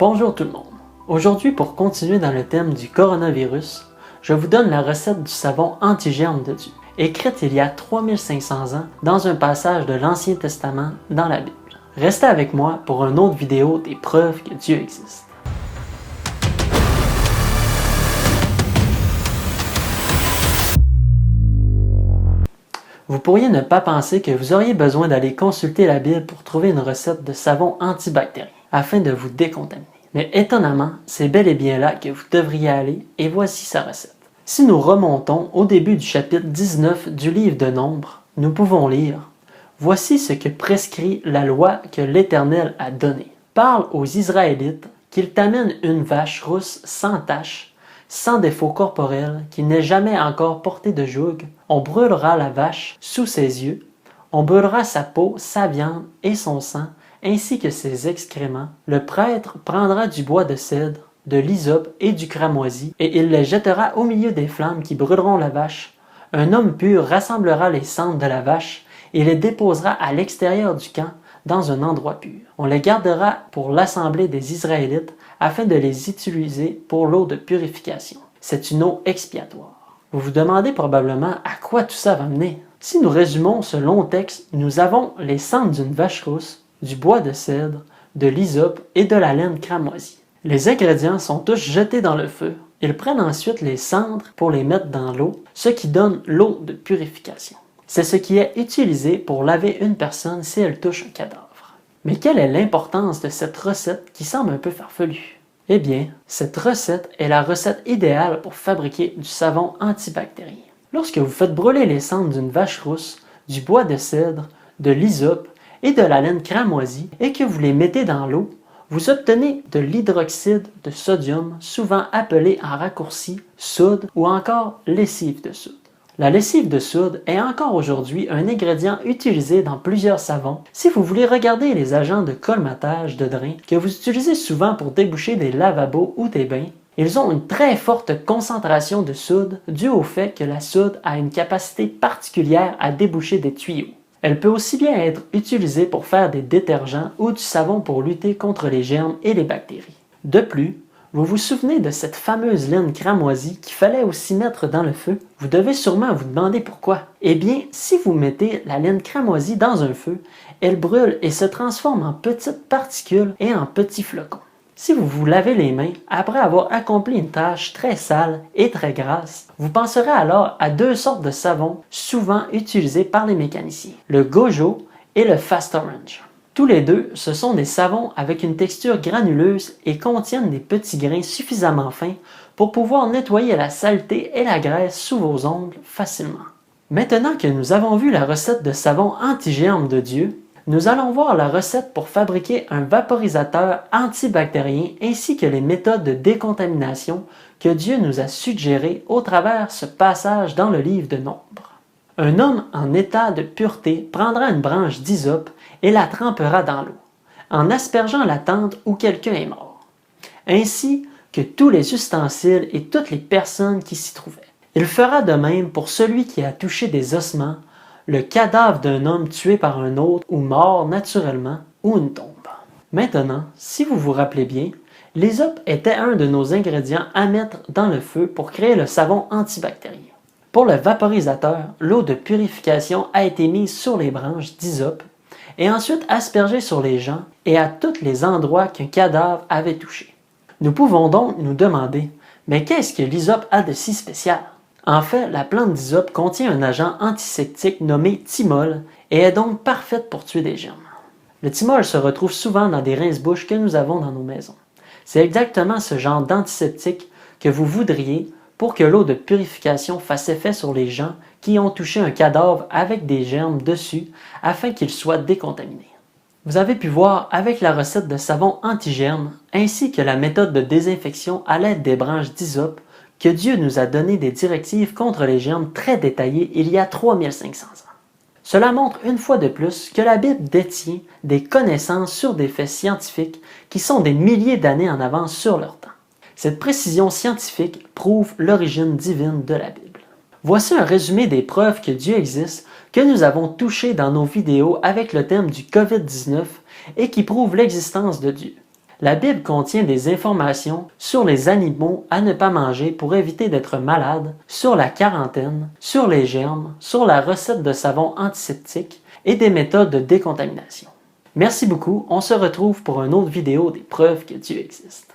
Bonjour tout le monde. Aujourd'hui, pour continuer dans le thème du coronavirus, je vous donne la recette du savon anti-germe de Dieu, écrite il y a 3500 ans dans un passage de l'Ancien Testament dans la Bible. Restez avec moi pour une autre vidéo des preuves que Dieu existe. Vous pourriez ne pas penser que vous auriez besoin d'aller consulter la Bible pour trouver une recette de savon antibactérien afin de vous décontaminer. Mais étonnamment, c'est bel et bien là que vous devriez aller et voici sa recette. Si nous remontons au début du chapitre 19 du livre de Nombres, nous pouvons lire « Voici ce que prescrit la loi que l'Éternel a donnée. Parle aux Israélites qu'ils t'amènent une vache rousse sans tache, sans défaut corporel, qui n'ait jamais encore porté de joug. On brûlera la vache sous ses yeux, on brûlera sa peau, sa viande et son sang, ainsi que ses excréments. Le prêtre prendra du bois de cèdre, de l'hysope et du cramoisi, et il les jettera au milieu des flammes qui brûleront la vache. Un homme pur rassemblera les cendres de la vache et les déposera à l'extérieur du camp, dans un endroit pur. On les gardera pour l'assemblée des Israélites afin de les utiliser pour l'eau de purification. C'est une eau expiatoire. Vous vous demandez probablement à quoi tout ça va mener. Si nous résumons ce long texte, nous avons les cendres d'une vache rousse, du bois de cèdre, de l'hysope et de la laine cramoisie. Les ingrédients sont tous jetés dans le feu. Ils prennent ensuite les cendres pour les mettre dans l'eau, ce qui donne l'eau de purification. C'est ce qui est utilisé pour laver une personne si elle touche un cadavre. Mais quelle est l'importance de cette recette qui semble un peu farfelue? Eh bien, cette recette est la recette idéale pour fabriquer du savon antibactérien. Lorsque vous faites brûler les cendres d'une vache rousse, du bois de cèdre, de l'hysope et de la laine cramoisie et que vous les mettez dans l'eau, vous obtenez de l'hydroxyde de sodium, souvent appelé en raccourci soude ou encore lessive de soude. La lessive de soude est encore aujourd'hui un ingrédient utilisé dans plusieurs savons. Si vous voulez regarder les agents de colmatage de drain que vous utilisez souvent pour déboucher des lavabos ou des bains, ils ont une très forte concentration de soude due au fait que la soude a une capacité particulière à déboucher des tuyaux. Elle peut aussi bien être utilisée pour faire des détergents ou du savon pour lutter contre les germes et les bactéries. De plus, vous vous souvenez de cette fameuse laine cramoisie qu'il fallait aussi mettre dans le feu? Vous devez sûrement vous demander pourquoi. Eh bien, si vous mettez la laine cramoisie dans un feu, elle brûle et se transforme en petites particules et en petits flocons. Si vous vous lavez les mains après avoir accompli une tâche très sale et très grasse, vous penserez alors à deux sortes de savons souvent utilisés par les mécaniciens, le Gojo et le Fast Orange. Tous les deux, ce sont des savons avec une texture granuleuse et contiennent des petits grains suffisamment fins pour pouvoir nettoyer la saleté et la graisse sous vos ongles facilement. Maintenant que nous avons vu la recette de savon anti-germe de Dieu, nous allons voir la recette pour fabriquer un vaporisateur antibactérien ainsi que les méthodes de décontamination que Dieu nous a suggérées au travers ce passage dans le livre de Nombres. Un homme en état de pureté prendra une branche d'hysope et la trempera dans l'eau, en aspergeant la tente où quelqu'un est mort, ainsi que tous les ustensiles et toutes les personnes qui s'y trouvaient. Il fera de même pour celui qui a touché des ossements, le cadavre d'un homme tué par un autre ou mort naturellement, ou une tombe. Maintenant, si vous vous rappelez bien, l'hysope était un de nos ingrédients à mettre dans le feu pour créer le savon antibactérien. Pour le vaporisateur, l'eau de purification a été mise sur les branches d'hysope et ensuite aspergée sur les gens et à tous les endroits qu'un cadavre avait touché. Nous pouvons donc nous demander, mais qu'est-ce que l'hysope a de si spécial? En fait, la plante d'hysope contient un agent antiseptique nommé thymol et est donc parfaite pour tuer des germes. Le thymol se retrouve souvent dans des rince-bouches que nous avons dans nos maisons. C'est exactement ce genre d'antiseptique que vous voudriez pour que l'eau de purification fasse effet sur les gens qui ont touché un cadavre avec des germes dessus afin qu'ils soient décontaminés. Vous avez pu voir avec la recette de savon anti-germe ainsi que la méthode de désinfection à l'aide des branches d'hysope que Dieu nous a donné des directives contre les germes très détaillées il y a 3500 ans. Cela montre une fois de plus que la Bible détient des connaissances sur des faits scientifiques qui sont des milliers d'années en avance sur leur temps. Cette précision scientifique prouve l'origine divine de la Bible. Voici un résumé des preuves que Dieu existe que nous avons touchées dans nos vidéos avec le thème du COVID-19 et qui prouvent l'existence de Dieu. La Bible contient des informations sur les animaux à ne pas manger pour éviter d'être malade, sur la quarantaine, sur les germes, sur la recette de savon antiseptique et des méthodes de décontamination. Merci beaucoup, on se retrouve pour une autre vidéo des preuves que Dieu existe.